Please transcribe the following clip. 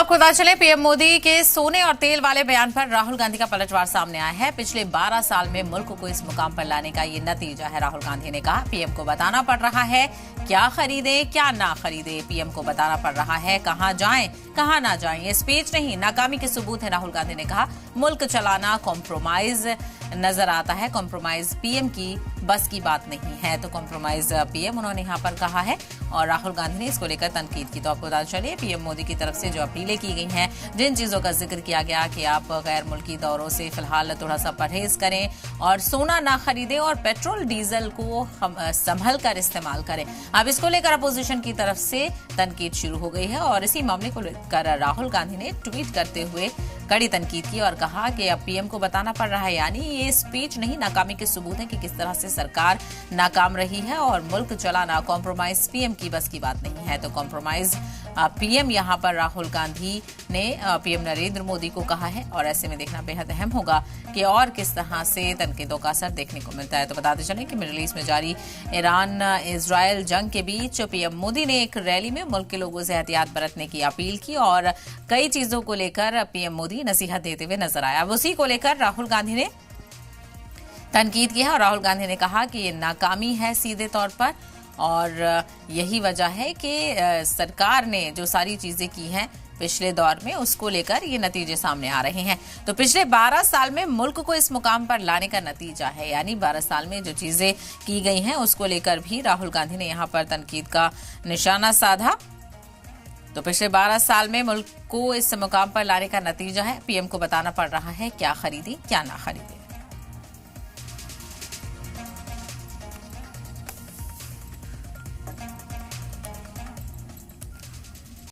आपको पता चले पीएम मोदी के सोने और तेल वाले बयान पर राहुल गांधी का पलटवार सामने आया है। पिछले 12 साल में मुल्क को इस मुकाम पर लाने का ये नतीजा है। राहुल गांधी ने कहा पीएम को बताना पड़ रहा है क्या खरीदे क्या ना खरीदे। पीएम को बताना पड़ रहा है कहां जाएं कहां ना जाएं। ये स्पीच नहीं नाकामी के सबूत है। राहुल गांधी ने कहा मुल्क चलाना कॉम्प्रोमाइज नजर आता है। कॉम्प्रोमाइज पीएम की बस की बात नहीं है। तो कॉम्प्रोमाइज पीएम उन्होंने यहाँ पर कहा है और राहुल गांधी ने इसको लेकर तनकीद की। तो आपको बता चलिए पीएम मोदी की तरफ से जो अपीलें की गई हैं, जिन चीजों का जिक्र किया गया कि आप गैर मुल्की दौरों से फिलहाल थोड़ा सा परहेज करें और सोना ना खरीदें और पेट्रोल डीजल को संभल कर इस्तेमाल करें। अब इसको लेकर अपोजिशन की तरफ से तनकीद शुरू हो गई है और इसी मामले को लेकर राहुल गांधी ने ट्वीट करते हुए कड़ी तनकीद की और कहा कि अब पीएम को बताना पड़ रहा है। यानी ये स्पीच नहीं नाकामी के सबूत है कि किस तरह से सरकार नाकाम रही है और मुल्क चलाना कॉम्प्रोमाइज पीएम की बस की बात नहीं है। तो कॉम्प्रोमाइज पीएम यहाँ पर राहुल गांधी ने पीएम नरेंद्र मोदी को कहा है और ऐसे में देखना बेहद अहम होगा कि और किस तरह से तनकीदों का असर देखने को मिलता है। तो बताते चलें कि मिडिल ईस्ट में जारी ईरान इजरायल जंग के बीच पीएम मोदी ने एक रैली में मुल्क के लोगों से एहतियात बरतने की अपील की और कई चीजों को लेकर पीएम मोदी नसीहत देते हुए नजर आया। अब उसी को लेकर राहुल गांधी ने तनकीद की है और राहुल गांधी ने कहा कि ये नाकामी है सीधे तौर पर और यही वजह है कि सरकार ने जो सारी चीजें की हैं पिछले दौर में उसको लेकर ये नतीजे सामने आ रहे हैं। तो पिछले 12 साल में मुल्क को इस मुकाम पर लाने का नतीजा है। यानी 12 साल में जो चीजें की गई हैं उसको लेकर भी राहुल गांधी ने यहाँ पर तनकीद का निशाना साधा। तो पिछले 12 साल में मुल्क को इस मुकाम पर लाने का नतीजा है। पीएम को बताना पड़ रहा है क्या खरीदी क्या ना खरीदे।